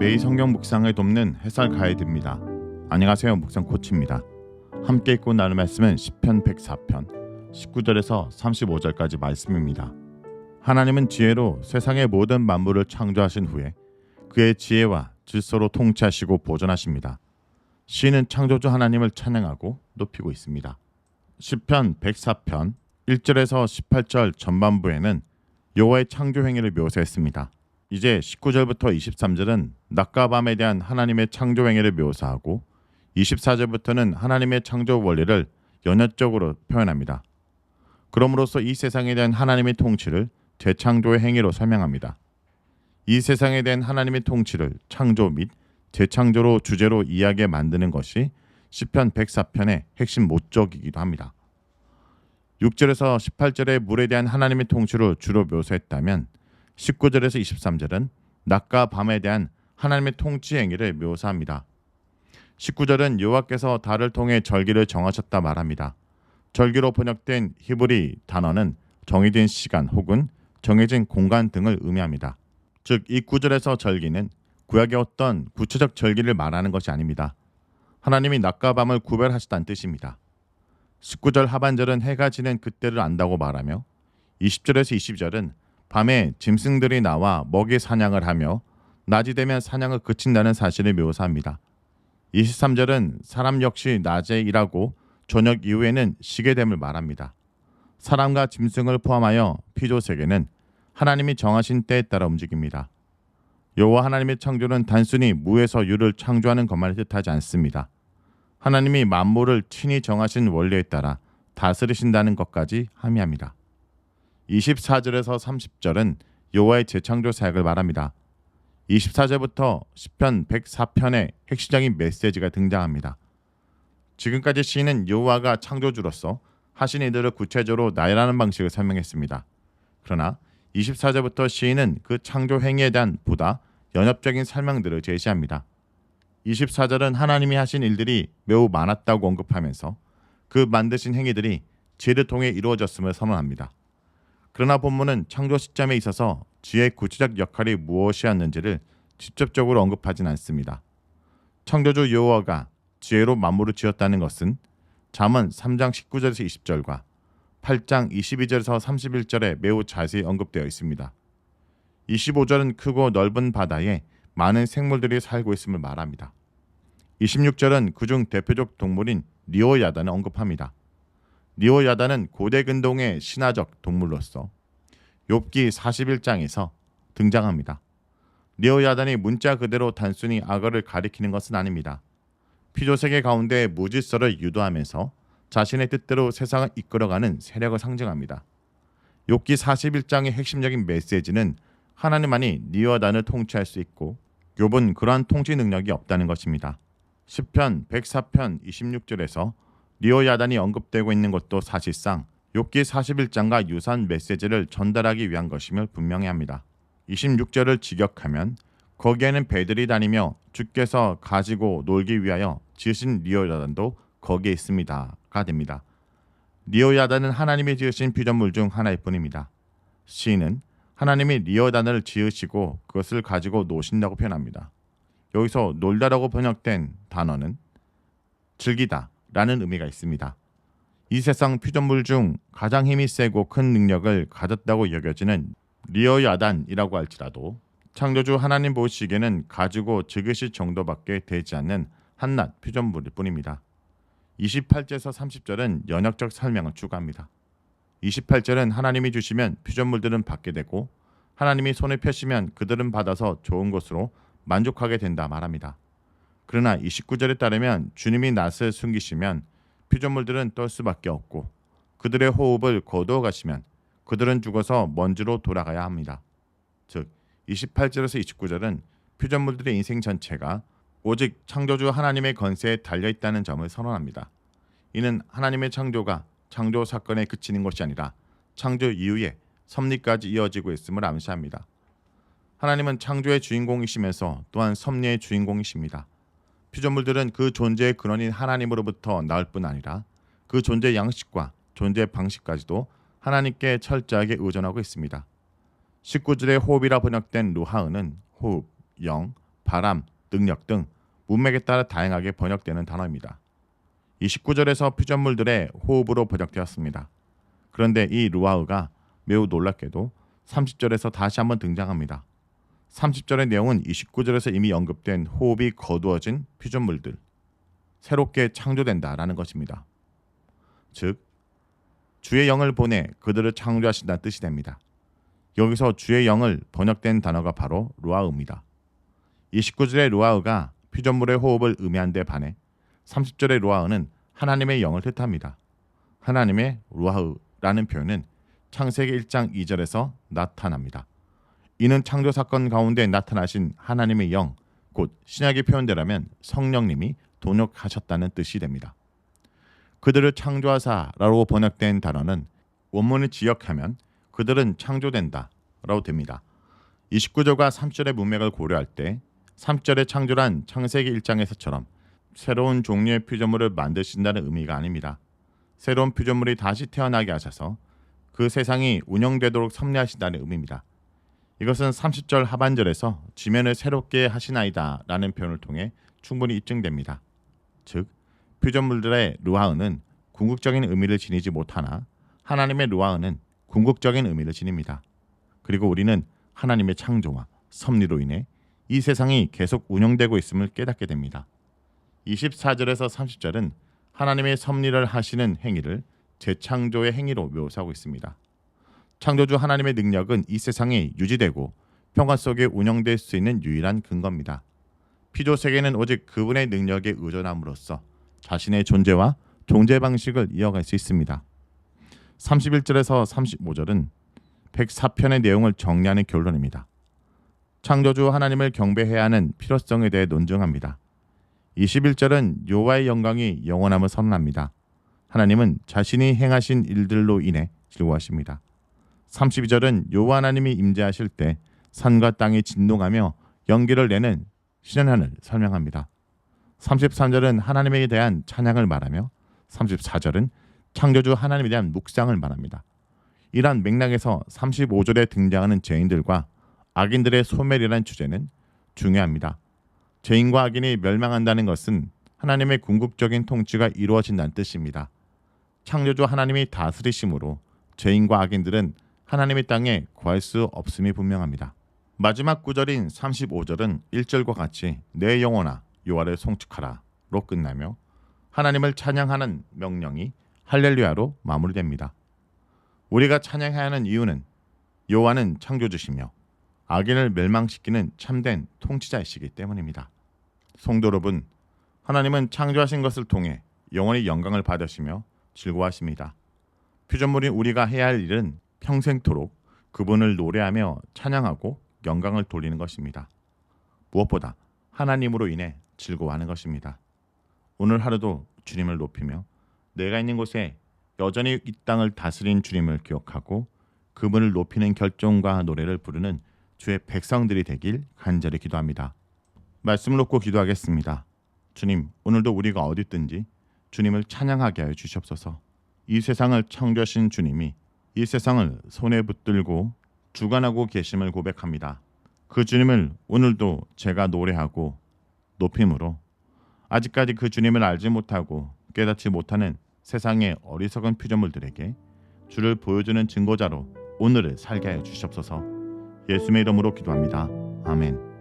매일 성경 묵상을 돕는 해설 가이드입니다. 안녕하세요, 묵상 코치입니다. 함께 읽고 나눌 말씀은 시편 104편 19절에서 35절까지 말씀입니다. 하나님은 지혜로 세상의 모든 만물을 창조하신 후에 그의 지혜와 질서로 통치하시고 보존하십니다. 시인은 창조주 하나님을 찬양하고 높이고 있습니다. 시편 104편 1절에서 18절 전반부에는 여호와의 창조 행위를 묘사했습니다. 이제 19절부터 23절은 낮과 밤에 대한 하나님의 창조 행위를 묘사하고 24절부터는 하나님의 창조 원리를 연역적으로 표현합니다. 그럼으로써 이 세상에 대한 하나님의 통치를 재창조의 행위로 설명합니다. 이 세상에 대한 하나님의 통치를 창조 및 재창조로 주제로 이야기에 만드는 것이 시편 104편의 핵심 목적이기도 합니다. 6절에서 18절의 물에 대한 하나님의 통치를 주로 묘사했다면 19절에서 23절은 낮과 밤에 대한 하나님의 통치 행위를 묘사합니다. 19절은 여호와께서 달을 통해 절기를 정하셨다 말합니다. 절기로 번역된 히브리 단어는 정해진 시간 혹은 정해진 공간 등을 의미합니다. 즉, 이 구절에서 절기는 구약의 어떤 구체적 절기를 말하는 것이 아닙니다. 하나님이 낮과 밤을 구별하셨다는 뜻입니다. 19절 하반절은 해가 지는 그때를 안다고 말하며 20절에서 22절은 밤에 짐승들이 나와 먹이 사냥을 하며 낮이 되면 사냥을 그친다는 사실을 묘사합니다. 23절은 사람 역시 낮에 일하고 저녁 이후에는 쉬게 됨을 말합니다. 사람과 짐승을 포함하여 피조세계는 하나님이 정하신 때에 따라 움직입니다. 여호와 하나님의 창조는 단순히 무에서 유를 창조하는 것만을 뜻하지 않습니다. 하나님이 만물을 친히 정하신 원리에 따라 다스리신다는 것까지 함의합니다. 24절에서 30절은 여호와의 재창조 사역을 말합니다. 24절부터 시편 104편의 핵심적인 메시지가 등장합니다. 지금까지 시인은 여호와가 창조주로서 하신 이들을 구체적으로 나열하는 방식을 설명했습니다. 그러나 24절부터 시인은 그 창조 행위에 대한 보다 연합적인 설명들을 제시합니다. 24절은 하나님이 하신 일들이 매우 많았다고 언급하면서 그 만드신 행위들이 지혜를 통해 이루어졌음을 선언합니다. 그러나 본문은 창조 시점에 있어서 지혜의 구체적 역할이 무엇이었는지를 직접적으로 언급하진 않습니다. 창조주 여호와가 지혜로 만물을 지었다는 것은 잠언 3장 19절에서 20절과 8장 22절에서 31절에 매우 자세히 언급되어 있습니다. 25절은 크고 넓은 바다에 많은 생물들이 살고 있음을 말합니다. 26절은 그중 대표적 동물인 리오야단을 언급합니다. 리오야단은 고대 근동의 신화적 동물로서 욥기 41장에서 등장합니다. 리오야단이 문자 그대로 단순히 악어를 가리키는 것은 아닙니다. 피조세계 가운데 무질서를 유도하면서 자신의 뜻대로 세상을 이끌어가는 세력을 상징합니다. 욥기 41장의 핵심적인 메시지는 하나님만이 리오야단을 통치할 수 있고 욥은 그러한 통치 능력이 없다는 것입니다. 시편 104편 26절에서 리오야단이 언급되고 있는 것도 사실상 욥기 41장과 유사한 메시지를 전달하기 위한 것임을 분명히 합니다. 26절을 직역하면 거기에는 배들이 다니며 주께서 가지고 놀기 위하여 지으신 리오야단도 거기에 있습니다가 됩니다. 리오야단은 하나님이 지으신 피조물 중 하나일 뿐입니다. 시인은 하나님이 리오야단을 지으시고 그것을 가지고 노신다고 표현합니다. 여기서 놀다라고 번역된 단어는 즐기다 라는 의미가 있습니다. 이 세상 피조물 중 가장 힘이 세고 큰 능력을 가졌다고 여겨지는 리오야단이라고 할지라도 창조주 하나님 보시기에는 가지고 즐기실 정도밖에 되지 않는 한낱 피조물일 뿐입니다. 28절에서 30절은 연역적 설명을 추가합니다. 28절은 하나님이 주시면 피조물들은 받게 되고 하나님이 손을 펴시면 그들은 받아서 좋은 것으로 만족하게 된다 말합니다. 그러나 29절에 따르면 주님이 낯을 숨기시면 피조물들은 떨 수밖에 없고 그들의 호흡을 거두어 가시면 그들은 죽어서 먼지로 돌아가야 합니다. 즉 28절에서 29절은 피조물들의 인생 전체가 오직 창조주 하나님의 건세에 달려있다는 점을 선언합니다. 이는 하나님의 창조가 창조 사건에 그치는 것이 아니라 창조 이후에 섭리까지 이어지고 있음을 암시합니다. 하나님은 창조의 주인공이시면서 또한 섭리의 주인공이십니다. 피조물들은 그 존재의 근원인 하나님으로부터 나올 뿐 아니라 그 존재의 양식과 존재의 방식까지도 하나님께 철저하게 의존하고 있습니다. 19절의 호흡이라 번역된 루하은은 호흡, 영, 바람, 능력 등 문맥에 따라 다양하게 번역되는 단어입니다. 29절에서 피조물들의 호흡으로 번역되었습니다. 그런데 이 루아흐가 매우 놀랍게도 30절에서 다시 한번 등장합니다. 30절의 내용은 29절에서 이미 언급된 호흡이 거두어진 피조물들, 새롭게 창조된다라는 것입니다. 즉, 주의 영을 보내 그들을 창조하신다는 뜻이 됩니다. 여기서 주의 영을 번역된 단어가 바로 루아흐입니다. 29절의 루아흐가 피조물의 호흡을 의미한 데 반해 30절의 루아흐는 하나님의 영을 뜻합니다. 하나님의 루아흐라는 표현은 창세기 1장 2절에서 나타납니다. 이는 창조 사건 가운데 나타나신 하나님의 영, 곧 신약의 표현대로면 성령님이 동역하셨다는 뜻이 됩니다. 그들을 창조하사라고 번역된 단어는 원문을 지역하면 그들은 창조된다 라고 됩니다. 29절과 30절의 문맥을 고려할 때 30절의 창조란 창세기 1장에서처럼 새로운 종류의 피조물을 만드신다는 의미가 아닙니다. 새로운 피조물이 다시 태어나게 하셔서 그 세상이 운영되도록 섭리하신다는 의미입니다. 이것은 30절 하반절에서 지면을 새롭게 하시나이다 라는 표현을 통해 충분히 입증됩니다. 즉, 피조물들의 루아흐는 궁극적인 의미를 지니지 못하나 하나님의 루아흐는 궁극적인 의미를 지닙니다. 그리고 우리는 하나님의 창조와 섭리로 인해 이 세상이 계속 운영되고 있음을 깨닫게 됩니다. 24절에서 30절은 하나님의 섭리를 하시는 행위를 재창조의 행위로 묘사하고 있습니다. 창조주 하나님의 능력은 이 세상에 유지되고 평화 속에 운영될 수 있는 유일한 근거입니다. 피조 세계는 오직 그분의 능력에 의존함으로써 자신의 존재와 존재 방식을 이어갈 수 있습니다. 31절에서 35절은 104편의 내용을 정리하는 결론입니다. 창조주 하나님을 경배해야 하는 필요성에 대해 논증합니다. 21절은 여호와의 영광이 영원함을 선언합니다. 하나님은 자신이 행하신 일들로 인해 즐거워하십니다. 32절은 여호와 하나님이 임재하실 때 산과 땅이 진동하며 연기를 내는 신현한을 설명합니다. 33절은 하나님에 대한 찬양을 말하며 34절은 창조주 하나님에 대한 묵상을 말합니다. 이러한 맥락에서 35절에 등장하는 죄인들과 악인들의 소멸이라는 주제는 중요합니다. 죄인과 악인이 멸망한다는 것은 하나님의 궁극적인 통치가 이루어진다는 뜻입니다. 창조주 하나님이 다스리심으로 죄인과 악인들은 하나님의 땅에 거할 수 없음이 분명합니다. 마지막 구절인 35절은 1절과 같이 내 영혼아 여호와를 송축하라로 끝나며 하나님을 찬양하는 명령이 할렐루야로 마무리됩니다. 우리가 찬양해야 하는 이유는 여호와는 창조주시며 악인을 멸망시키는 참된 통치자이시기 때문입니다. 성도 여러분, 하나님은 창조하신 것을 통해 영원히 영광을 받으시며 즐거워하십니다. 피조물인 우리가 해야 할 일은 평생토록 그분을 노래하며 찬양하고 영광을 돌리는 것입니다. 무엇보다 하나님으로 인해 즐거워하는 것입니다. 오늘 하루도 주님을 높이며 내가 있는 곳에 여전히 이 땅을 다스린 주님을 기억하고 그분을 높이는 결정과 노래를 부르는 주의 백성들이 되길 간절히 기도합니다. 말씀을 놓고 기도하겠습니다. 주님, 오늘도 우리가 어디 있든지 주님을 찬양하게 하여 주시옵소서. 이 세상을 창조하신 주님이 이 세상을 손에 붙들고 주관하고 계심을 고백합니다. 그 주님을 오늘도 제가 노래하고 높임으로 아직까지 그 주님을 알지 못하고 깨닫지 못하는 세상의 어리석은 피조물들에게 주를 보여주는 증거자로 오늘을 살게 하여 주시옵소서. 예수님의 이름으로 기도합니다. 아멘.